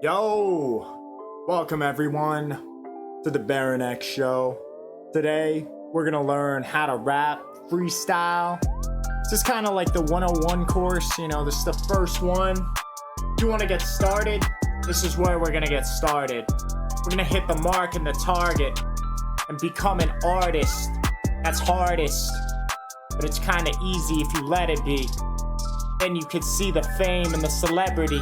Yo, welcome everyone to the BaronX show. Today, we're gonna learn how to rap freestyle. This is kind of like the 101 course, you know, this is the first one. If you wanna get started, this is where we're gonna get started. We're gonna hit the mark and the target and become an artist. That's hardest, but it's kind of easy if you let it be. Then you could see the fame and the celebrity.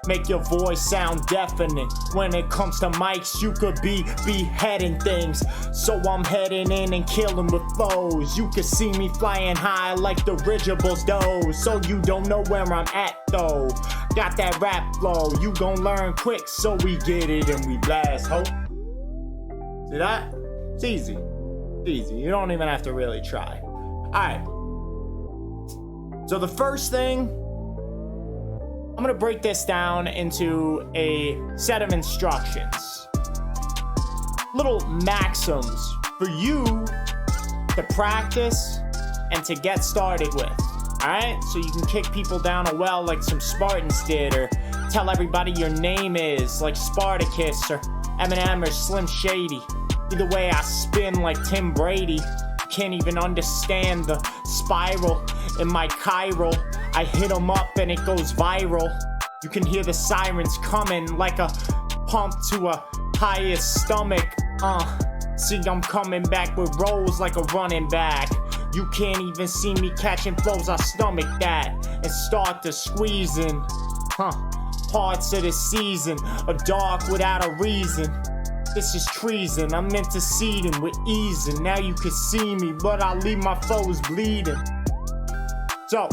Make your voice sound deafening. When it comes to mics, you could be beheading things. So I'm heading in and killing with flows. You could see me flying high like dirigibles doze. So you don't know where I'm at though. Got that rap flow, you gon' learn quick. So we get it and we blast, ho. See that? It's easy. It's easy, you don't even have to really try. Alright. So the first thing, I'm gonna break this down into a set of instructions. Little maxims for you to practice and to get started with. Alright? So you can kick people down a well like some Spartans did, or tell everybody your name is like Spartacus or Eminem or Slim Shady. Either way, I spin like Tim Brady. Can't even understand the spiral in my chiral. I hit them up and it goes viral. You can hear the sirens coming like a pump to a highest stomach. See, I'm coming back with rolls like a running back. You can't even see me catching flows. I stomach that and start to squeezing. Parts of the season are dark without a reason. This is treason, I'm interceding with ease, and now you can see me, but I leave my foes bleeding. So,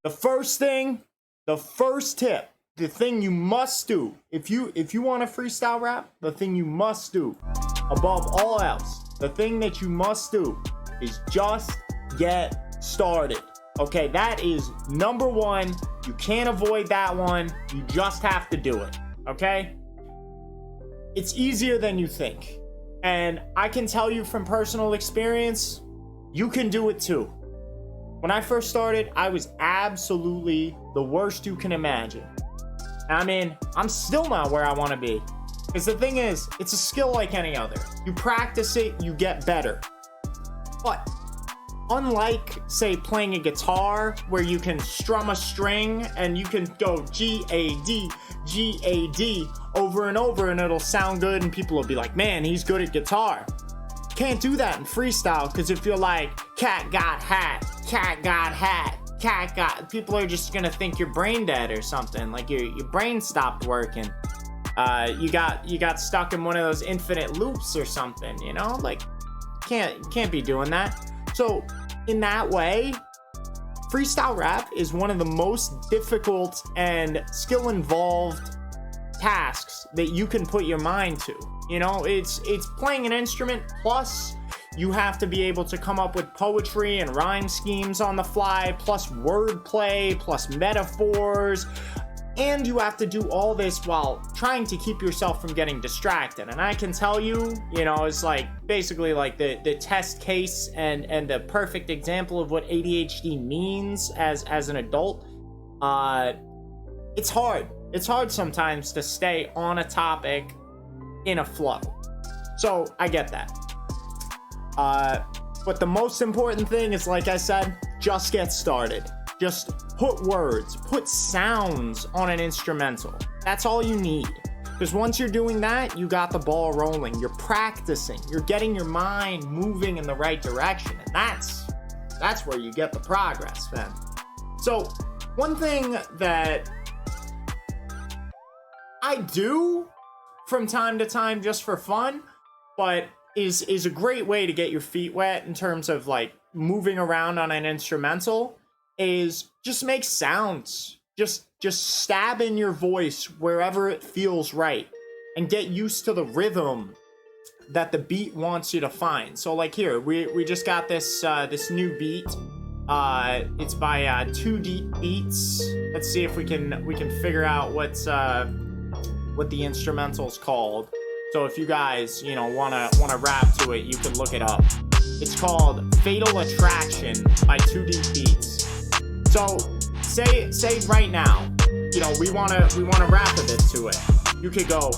the first thing, the first tip, the thing you must do, if you want to freestyle rap, the thing you must do, above all else, the thing that you must do is just get started. Okay, that is number one. You can't avoid that one. You just have to do it, okay? It's easier than you think. And I can tell you from personal experience, you can do it too. When I first started, I was absolutely the worst you can imagine. I mean, I'm still not where I want to be. Because the thing is, it's a skill like any other. You practice it, you get better. But unlike, say, playing a guitar where you can strum a string and you can go G-A-D, G-A-D over and over and it'll sound good and people will be like, man, he's good at guitar. Can't do that in freestyle, because if you're like, cat got hat, cat got hat, cat got, people are just gonna think you're brain dead or something, like your brain stopped working. You got stuck in one of those infinite loops or something, you know, like can't be doing that. So in that way, freestyle rap is one of the most difficult and skill involved tasks that you can put your mind to. You know, it's playing an instrument, plus you have to be able to come up with poetry and rhyme schemes on the fly, plus wordplay, plus metaphors, and you have to do all this while trying to keep yourself from getting distracted. And I can tell you, you know, it's like basically like the test case and the perfect example of what ADHD means as an adult. It's hard. It's hard sometimes to stay on a topic in a flow. So I get that. But the most important thing is, like I said, just get started. Just put words, put sounds on an instrumental. That's all you need. Because once you're doing that, you got the ball rolling. You're practicing. You're getting your mind moving in the right direction. And that's where you get the progress, man. So one thing that I do from time to time just for fun, but is a great way to get your feet wet in terms of like moving around on an instrumental, is just make sounds. Just stab in your voice wherever it feels right and get used to the rhythm that the beat wants you to find. So like here, we just got this this new beat. It's by 2 Deep Beats. Let's see if we can figure out what the instrumental's called. So if you guys, you know, wanna rap to it, you can look it up. It's called Fatal Attraction by 2 Deep Beats. So say right now, you know, we wanna rap a bit to it. You could go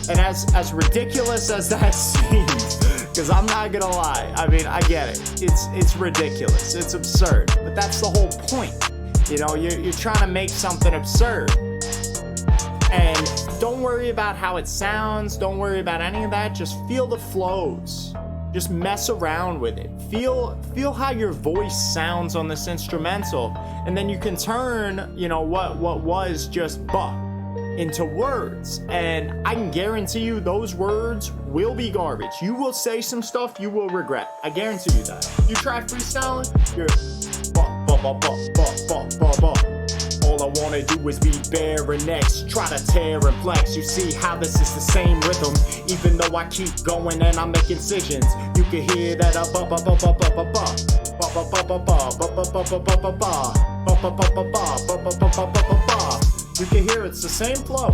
and as ridiculous as that seems, because I'm not gonna lie, I mean, I get it. It's ridiculous. It's absurd. But that's the whole point. You know, you're trying to make something absurd. And don't worry about how it sounds. Don't worry about any of that. Just feel the flows. Just mess around with it. Feel how your voice sounds on this instrumental. And then you can turn, you know, what was just buck into words, and I can guarantee you those words will be garbage. You will say some stuff you will regret. I guarantee you that. You try freestyling, you're all I wanna do is be BaronX, try to tear and flex. You see how this is the same rhythm, even though I keep going and I make incisions. You can hear that you can hear it's the same flow,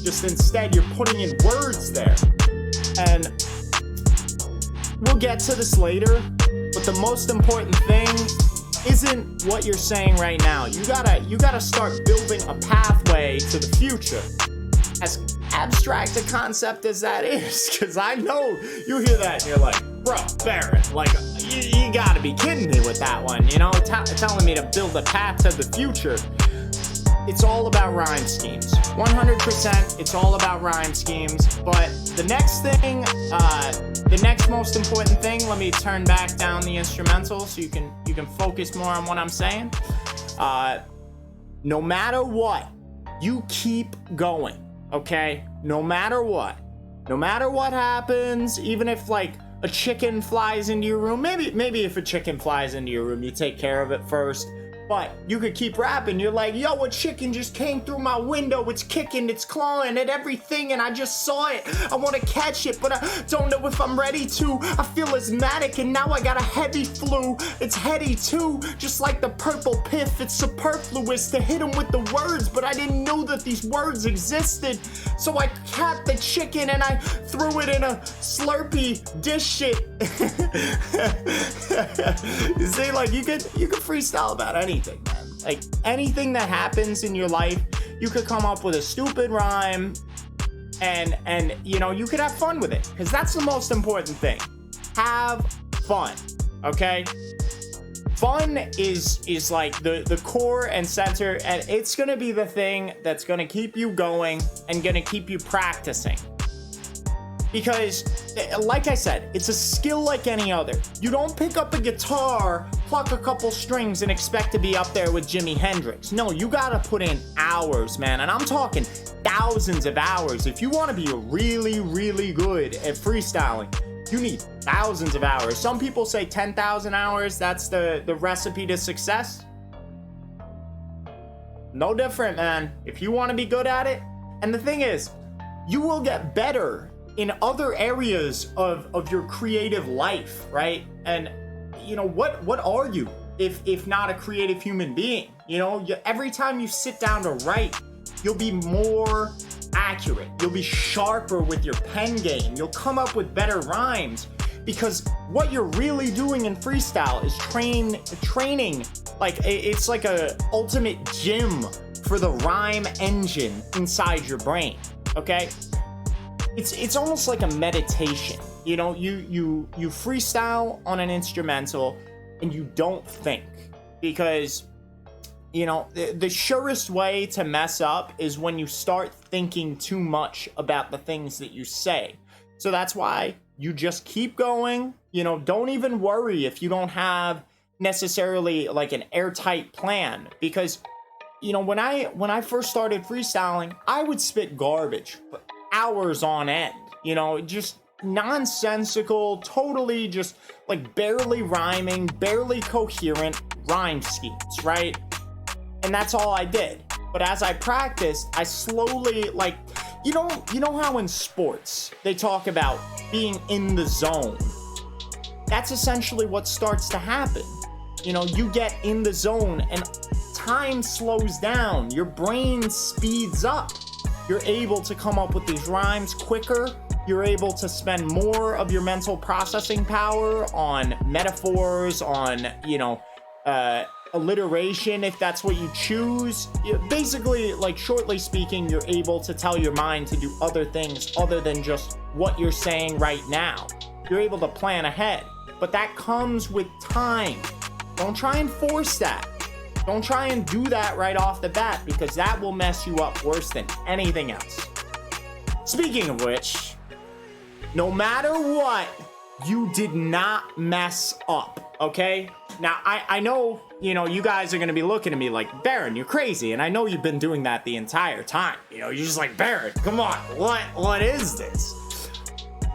just instead you're putting in words there. And we'll get to this later, but the most important thing isn't what you're saying right now. You gotta start building a pathway to the future. As abstract a concept as that is, because I know you hear that and you're like, bro, Baron, like, you gotta be kidding me with that one, you know, telling me to build a path to the future. It's all about rhyme schemes. 100%, it's all about rhyme schemes. But the next thing, the next most important thing, let me turn back down the instrumental so you can focus more on what I'm saying. No matter what, you keep going, okay? No matter what happens, even if like a chicken flies into your room, maybe if a chicken flies into your room, you take care of it first. But you could keep rapping. You're like, yo, a chicken just came through my window. It's kicking, it's clawing at everything, and I just saw it. I want to catch it, but I don't know if I'm ready to. I feel asthmatic, and now I got a heavy flu. It's heady too, just like the purple piff. It's superfluous to hit him with the words, but I didn't know that these words existed. So I capped the chicken, and I threw it in a Slurpee dish shit. You see, like, you could freestyle about anything, man. Like, anything that happens in your life, you could come up with a stupid rhyme, and you know, you could have fun with it, because that's the most important thing. Have fun, okay? Fun is like the core and center, and it's gonna be the thing that's gonna keep you going and gonna keep you practicing. Because, like I said, it's a skill like any other. You don't pick up a guitar, pluck a couple strings, and expect to be up there with Jimi Hendrix. No, you gotta put in hours, man. And I'm talking thousands of hours. If you wanna be really, really good at freestyling, you need thousands of hours. Some people say 10,000 hours, that's the recipe to success. No different, man. If you wanna be good at it, and the thing is, you will get better in other areas of your creative life, right? And you know, what are you if not a creative human being? You know, every time you sit down to write, you'll be more accurate, you'll be sharper with your pen game, you'll come up with better rhymes, because what you're really doing in freestyle is training, like it's like a ultimate gym for the rhyme engine inside your brain, okay? It's almost like a meditation. You know, you freestyle on an instrumental and you don't think, because, you know, the surest way to mess up is when you start thinking too much about the things that you say. So that's why you just keep going. You know, don't even worry if you don't have necessarily like an airtight plan, because, you know, when I first started freestyling, I would spit garbage for hours on end, you know, just nonsensical, totally just like barely rhyming, barely coherent rhyme schemes, right? And that's all I did. But as I practiced, I slowly, like, you know how in sports they talk about being in the zone? That's essentially what starts to happen. You know, you get in the zone, and time slows down, your brain speeds up. You're able to come up with these rhymes quicker. You're able to spend more of your mental processing power on metaphors, on, alliteration, if that's what you choose. Basically, like, shortly speaking, you're able to tell your mind to do other things other than just what you're saying right now. You're able to plan ahead, but that comes with time. Don't try and force that. Don't try and do that right off the bat, because that will mess you up worse than anything else. Speaking of which, no matter what, you did not mess up, okay? Now, I know, you guys are going to be looking at me like, Baron, you're crazy. And I know you've been doing that the entire time. You're just like, Baron, come on, what is this?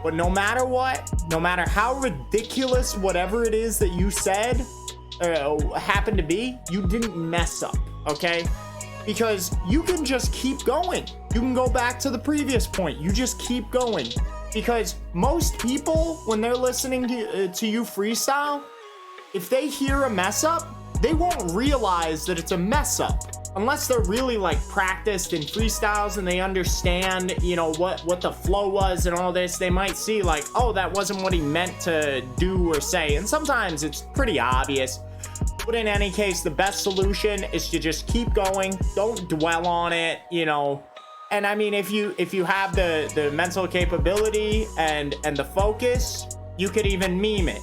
But no matter what, no matter how ridiculous whatever it is that you said happened to be, you didn't mess up, okay? Because you can just keep going. You can go back to the previous point. You just keep going. Because most people, when they're listening to you freestyle, if they hear a mess up, they won't realize that it's a mess up. Unless they're really like practiced in freestyles and they understand, what the flow was and all this, they might see like, oh, that wasn't what he meant to do or say. And sometimes it's pretty obvious. But in any case, the best solution is to just keep going. Don't dwell on it, And I mean, if you have the mental capability and the focus, you could even meme it,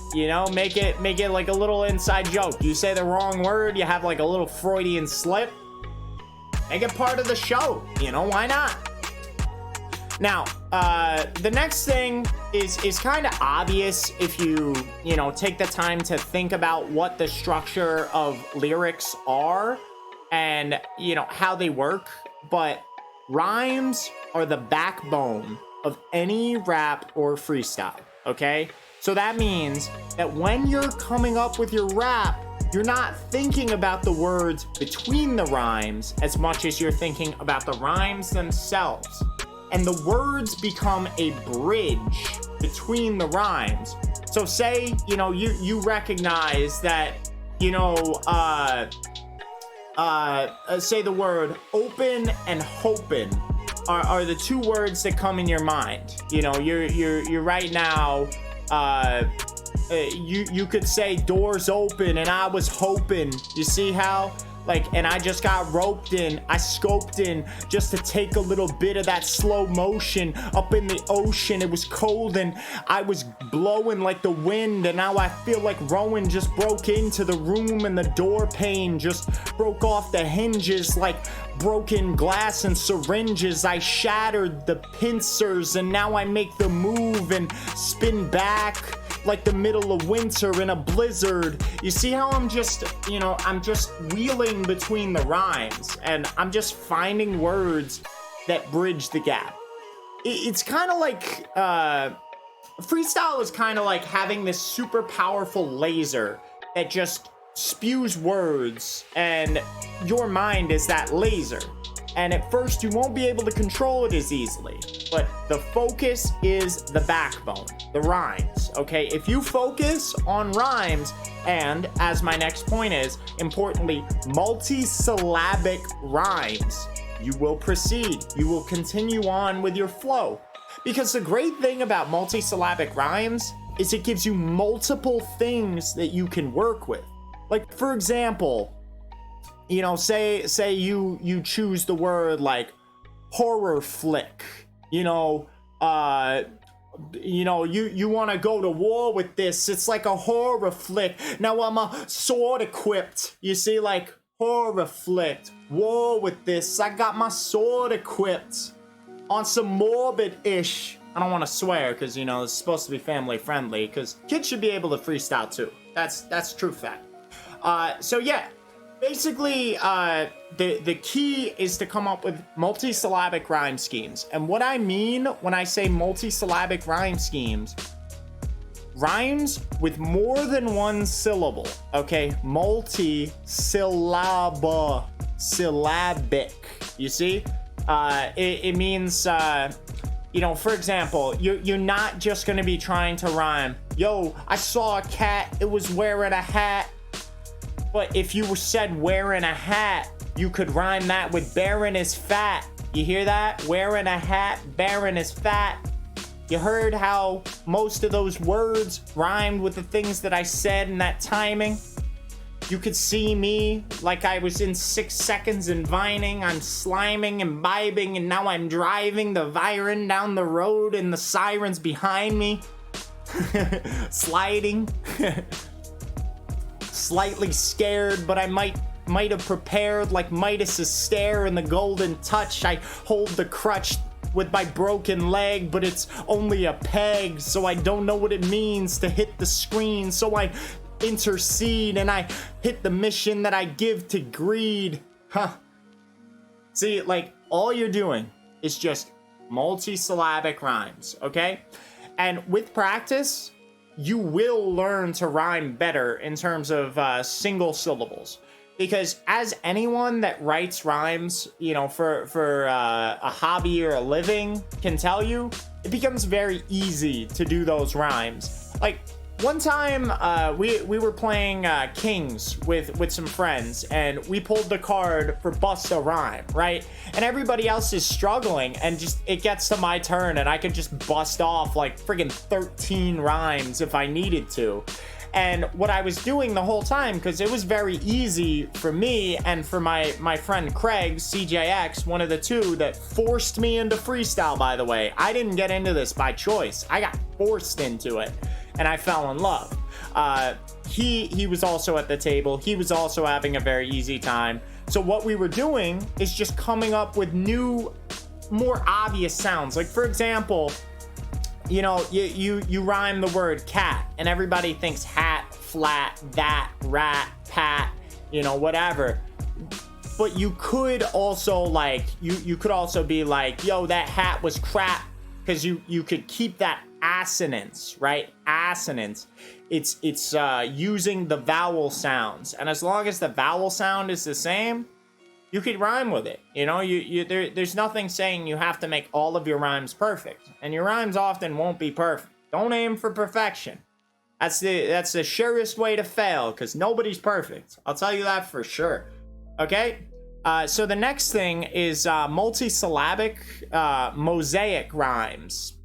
make it like a little inside joke. You say the wrong word, you have like a little Freudian slip. Make it part of the show, why not? Now, the next thing is kind of obvious if you take the time to think about what the structure of lyrics are and, how they work. But rhymes are the backbone of any rap or freestyle, okay? So that means that when you're coming up with your rap, you're not thinking about the words between the rhymes as much as you're thinking about the rhymes themselves. And the words become a bridge between the rhymes. So say, you recognize that, say the word open and hopin' are the two words that come in your mind. You're right now, you could say doors open and I was hoping. You see how? And I just got roped in, I scoped in just to take a little bit of that slow motion up in the ocean. It was cold and I was blowing like the wind, and now I feel like Rowan just broke into the room and the door pane just broke off the hinges like broken glass and syringes. I shattered the pincers and now I make the move and spin back like the middle of winter in a blizzard. You see how I'm just wheeling between the rhymes and I'm just finding words that bridge the gap. It's kind of like, freestyle is kind of like having this super powerful laser that just spews words, and your mind is that laser. And at first you won't be able to control it as easily, but the focus is the backbone, the rhymes, okay? If you focus on rhymes, and as my next point is, importantly, multi-syllabic rhymes, you will proceed. You will continue on with your flow. Because the great thing about multi-syllabic rhymes is it gives you multiple things that you can work with. Like, for example, say you choose the word like horror flick, you want to go to war with this. It's like a horror flick. Now I'm a sword equipped. You see, like horror flick, war with this. I got my sword equipped on some morbid-ish. I don't want to swear because, it's supposed to be family friendly, because kids should be able to freestyle too. That's true fact. So yeah, basically, the key is to come up with multi-syllabic rhyme schemes. And what I mean when I say multi-syllabic rhyme schemes, rhymes with more than one syllable, okay? Syllabic, you see? It means, for example, you're not just gonna be trying to rhyme, yo, I saw a cat, it was wearing a hat. But if you said wearing a hat, you could rhyme that with Baron is fat. You hear that? Wearing a hat, Baron is fat. You heard how most of those words rhymed with the things that I said in that timing? You could see me like I was in 6 seconds and vining. I'm sliming, imbibing, and now I'm driving the Viren down the road and the sirens behind me. Sliding. Slightly scared, but I might have prepared like Midas's stare in the golden touch. I hold the crutch with my broken leg, but it's only a peg, so I don't know what it means to hit the screen. So I intercede and I hit the mission that I give to greed. See, like, all you're doing is just multi-syllabic rhymes, okay? And with practice, you will learn to rhyme better in terms of single syllables. Because as anyone that writes rhymes, you know, for a hobby or a living can tell you, it becomes very easy to do those rhymes. Like, one time, we were playing Kings with some friends, and we pulled the card for Bust a Rhyme, right? And everybody else is struggling, and just it gets to my turn, and I could just bust off like friggin' 13 rhymes if I needed to. And what I was doing the whole time, because it was very easy for me and for my friend Craig, CJX, one of the two that forced me into freestyle, by the way. I didn't get into this by choice. I got forced into it, and I fell in love. He was also at the table. He was also having a very easy time. So what we were doing is just coming up with new, more obvious sounds. Like, for example, you know, you rhyme the word cat, and everybody thinks hat, flat, that, rat, pat, you know, whatever. But you could also, like, you could also be like, yo, that hat was crap, because you could keep that assonance, right? Assonance. It's using the vowel sounds, and as long as the vowel sound is the same, you could rhyme with it. You know, there's nothing saying you have to make all of your rhymes perfect, and your rhymes often won't be perfect. Don't aim for perfection. That's the surest way to fail, because nobody's perfect. I'll tell you that for sure. Okay? So the next thing is multisyllabic mosaic rhymes.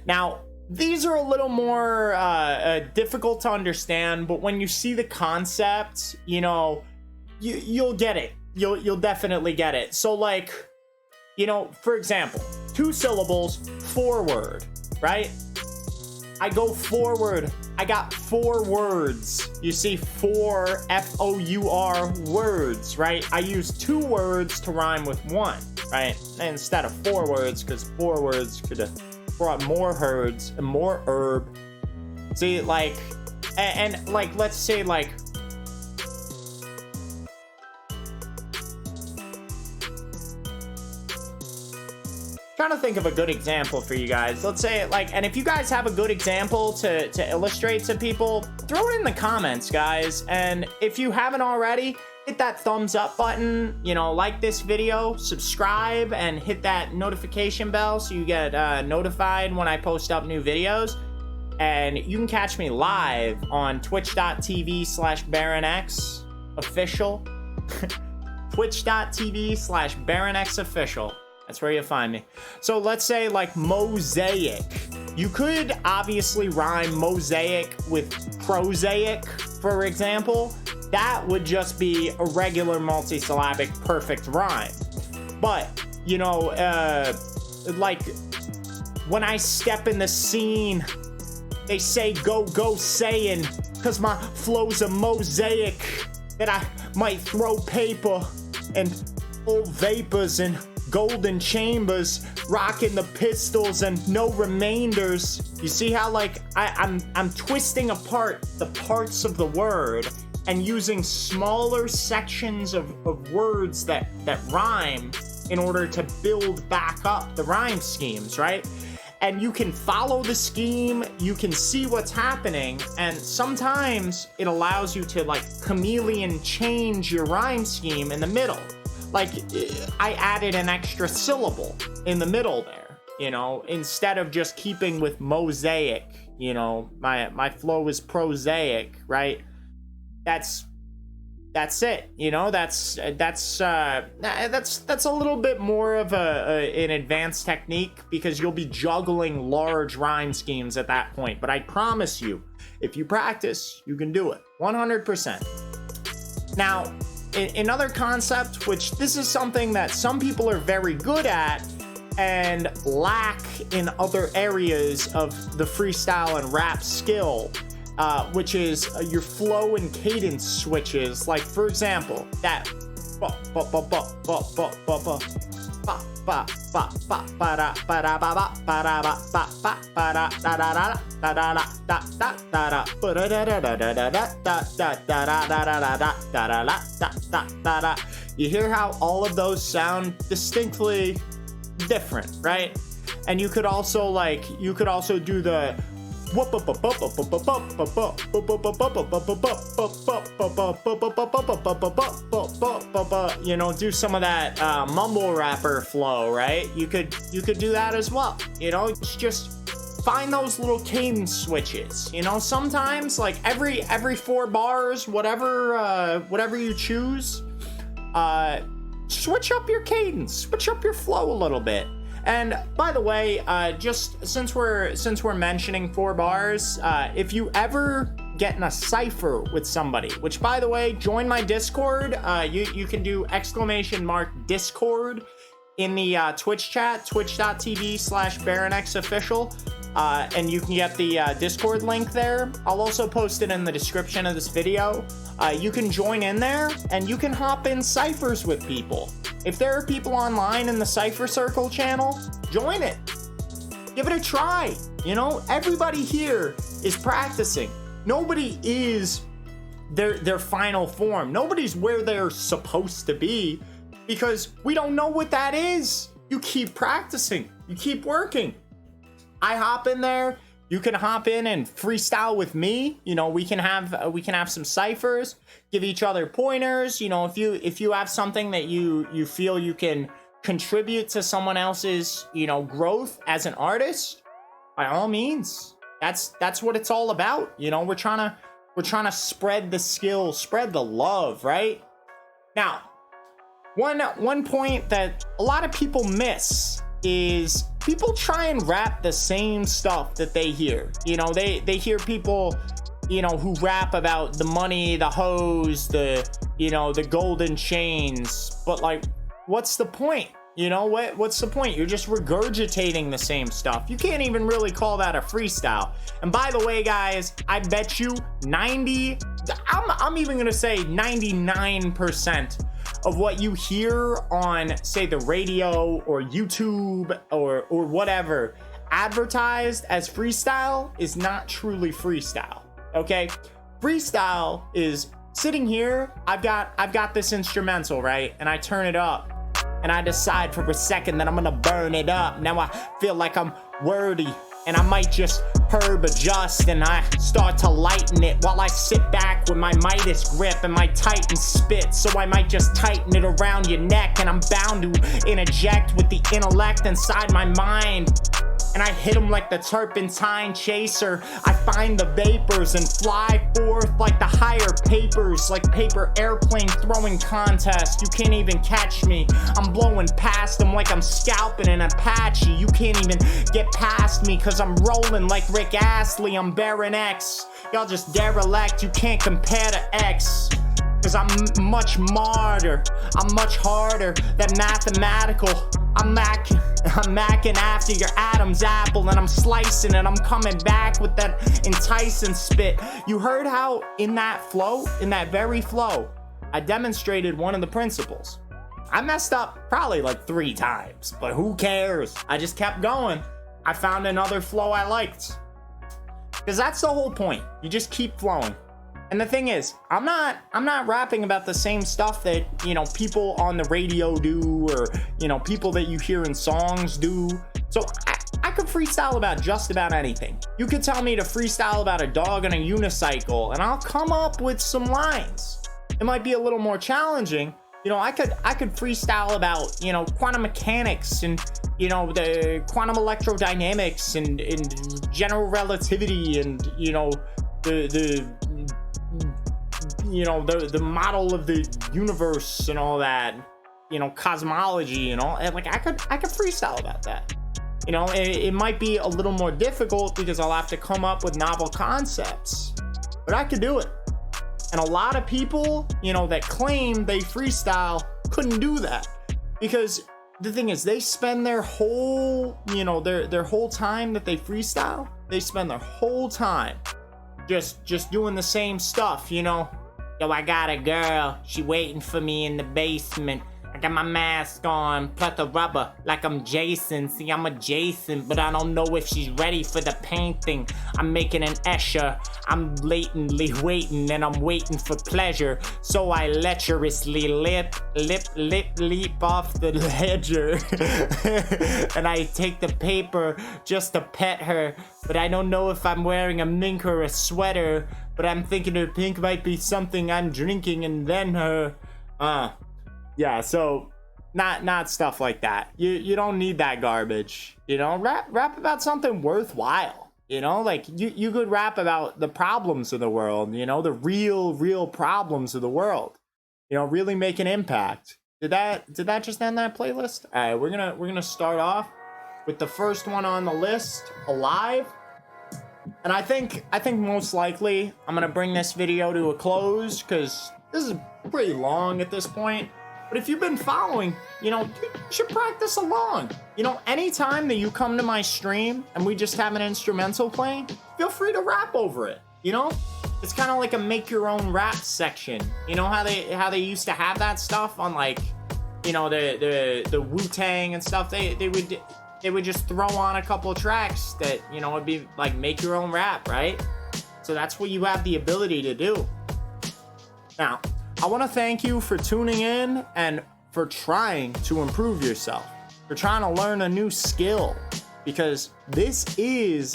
Now, these are a little more difficult to understand, but when you see the concept, you know, you'll get it. You'll definitely get it. So, like, you know, for example, 2 syllables, forward, right? I go forward. I got 4 words. You see, 4 F-O-U-R words, right? I use 2 words to rhyme with 1, right? Instead of 4 words, because 4 words could have brought more herds and more herb. See, like, and like, let's say, like, trying to think of a good example for you guys. Let's say, like, and if you guys have a good example to illustrate to people, throw it in the comments, guys. And if you haven't already, hit that thumbs up button, you know, like this video, subscribe, and hit that notification bell so you get notified when I post up new videos. And you can catch me live on twitch.tv/BaronXOfficial. twitch.tv/BaronXOfficial. That's where you'll find me. So let's say, like, mosaic. You could obviously rhyme mosaic with prosaic, for example. That would just be a regular multisyllabic perfect rhyme. But, you know, like, when I step in the scene, they say go saying, cause my flow's a mosaic that I might throw paper and old vapors and golden chambers, rocking the pistols and no remainders. You see how, like, I'm twisting apart the parts of the word and using smaller sections of words that rhyme in order to build back up the rhyme schemes, right? And you can follow the scheme, you can see what's happening, and sometimes it allows you to, like, chameleon change your rhyme scheme in the middle. Like, I added an extra syllable in the middle there, you know, instead of just keeping with mosaic, you know, my flow is prosaic, right? That's that's it. You know, that's a little bit more of an advanced technique, because you'll be juggling large rhyme schemes at that point. But I promise you, if you practice, you can do it 100%. Now, another concept, which this is something that some people are very good at and lack in other areas of the freestyle and rap skill, which is your flow and cadence switches. Like, for example, that you hear how all of those sound distinctly different, right? And you could also do the, you know, do some of that mumble rapper flow, right? You could do that as well. You know, just find those little cadence switches. You know, sometimes like every 4 bars, whatever you choose, switch up your cadence, switch up your flow a little bit. And by the way, just since we're mentioning 4 bars, if you ever get in a cipher with somebody, which, by the way, join my Discord. You can do !Discord in the Twitch chat, twitch.tv/BaronXOfficial. And you can get the Discord link there. I'll also post it in the description of this video. You can join in there and you can hop in ciphers with people. If there are people online in the Cypher Circle channel, join it. Give it a try. You know, everybody here is practicing. Nobody is their final form. Nobody's where they're supposed to be, because we don't know what that is. You keep practicing. You keep working. I hop in there. You can hop in and freestyle with me. You know, we can have some ciphers, give each other pointers. You know, if you have something that you feel you can contribute to someone else's, you know, growth as an artist, by all means. That's what it's all about. You know, we're trying to spread the skill, spread the love, right? Now, one point that a lot of people miss is people try and rap the same stuff that they hear. You know, they hear people, you know, who rap about the money, the hoes, the, you know, the golden chains. But like, what's the point? You know, what's the point? You're just regurgitating the same stuff. You can't even really call that a freestyle. And by the way, guys, I bet you I'm even gonna say 99% of what you hear on, say, the radio or YouTube or whatever advertised as freestyle is not truly freestyle. Okay, freestyle is sitting here. I've got this instrumental, right, and I turn it up and I decide for a second that I'm gonna burn it up. Now I feel like I'm wordy, and I might just herb adjust, and I start to lighten it while I sit back with my Midas grip and my Titan spit. So I might just tighten it around your neck, and I'm bound to interject with the intellect inside my mind. And I hit them like the turpentine chaser. I find the vapors and fly forth like the higher papers, like paper airplane throwing contest. You can't even catch me. I'm blowing past them like I'm scalping an Apache. You can't even get past me, cause I'm rolling like Rick Astley. I'm Baron X. Y'all just derelict. You can't compare to X. Cause I'm much smarter, I'm much harder than mathematical. I'm macking after your Adam's apple, and I'm slicing and I'm coming back with that enticing spit. You heard how in that flow, in that very flow, I demonstrated one of the principles. I messed up probably like 3 times, but who cares? I just kept going. I found another flow I liked. Because that's the whole point. You just keep flowing. And the thing is, I'm not rapping about the same stuff that, you know, people on the radio do, or, you know, people that you hear in songs do. So I could freestyle about just about anything. You could tell me to freestyle about a dog on a unicycle, and I'll come up with some lines. It might be a little more challenging. You know, I could freestyle about, you know, quantum mechanics and, you know, the quantum electrodynamics and general relativity and, you know, the you know, the model of the universe and all that, you know, cosmology and all, like I could freestyle about that. You know, it might be a little more difficult because I'll have to come up with novel concepts, but I could do it. And a lot of people, you know, that claim they freestyle couldn't do that, because the thing is, they spend their whole, you know, their whole time that they freestyle, they spend their whole time just doing the same stuff, you know. Yo, I got a girl, she waiting for me in the basement. I got my mask on, plus the rubber, like I'm Jason. See, I'm adjacent, but I don't know if she's ready for the painting. I'm making an Escher, I'm latently waiting, and I'm waiting for pleasure. So I lecherously leap off the ledger. And I take the paper just to pet her, but I don't know if I'm wearing a mink or a sweater, but I'm thinking her pink might be something I'm drinking and then her. Yeah, so not stuff like that. You don't need that garbage. You know, rap about something worthwhile. You know, like you could rap about the problems of the world, you know, the real problems of the world. You know, really make an impact. Did that just end that playlist? All right, we're gonna start off with the first one on the list, Alive. And I think most likely I'm gonna bring this video to a close because this is pretty long at this point. But if you've been following, you know, you should practice along. You know, anytime that you come to my stream and we just have an instrumental playing, feel free to rap over it. You know, it's kind of like a make your own rap section. You know how they used to have that stuff on, like, you know, the Wu-Tang and stuff. They would just throw on a couple of tracks that, you know, would be like make your own rap, right? So that's what you have the ability to do. Now, I want to thank you for tuning in and for trying to improve yourself, for trying to learn a new skill, because this is,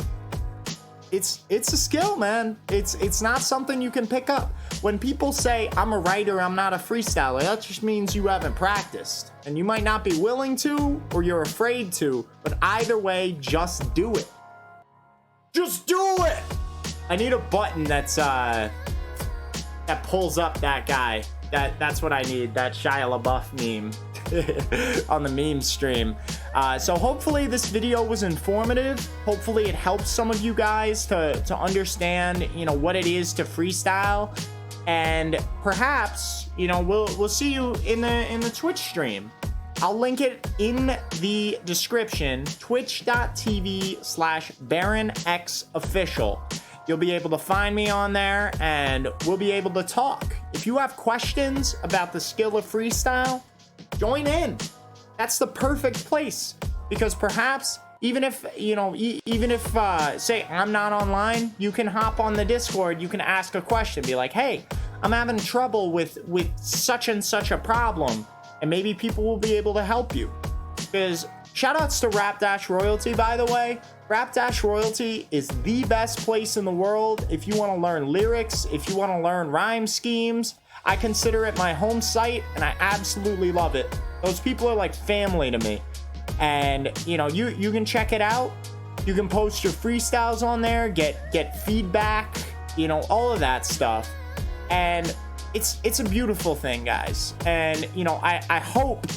it's a skill, man. It's not something you can pick up. When people say I'm a writer, I'm not a freestyler, that just means you haven't practiced, and you might not be willing to, or you're afraid to, but either way, just do it. Just do it. I need a button that's that pulls up that guy. That's what I need, that Shia LaBeouf meme on the meme stream. So hopefully this video was informative. Hopefully it helps some of you guys to understand, you know, what it is to freestyle. And perhaps, you know, we'll see you in the Twitch stream. I'll link it in the description, twitch.tv/BaronXOfficial. You'll be able to find me on there and we'll be able to talk. If you have questions about the skill of freestyle, join in. That's the perfect place, because perhaps even if, you know, say I'm not online, you can hop on the Discord, you can ask a question, be like, hey, I'm having trouble with such and such a problem, and maybe people will be able to help you. Because shout outs to Rap-Royalty, by the way. Rap-Royalty is the best place in the world if you want to learn lyrics, if you want to learn rhyme schemes. I consider it my home site, and I absolutely love it. Those people are like family to me. And, you know, you can check it out. You can post your freestyles on there, get feedback, you know, all of that stuff. And it's a beautiful thing, guys. And, you know, I hope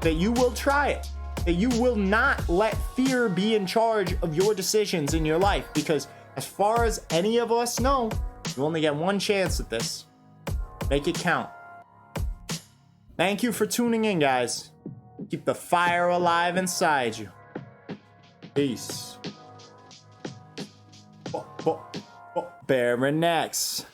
that you will try it. That you will not let fear be in charge of your decisions in your life, because as far as any of us know, you only get one chance at this. Make it count. Thank you for tuning in, guys. Keep the fire alive inside you. Peace. BaronX.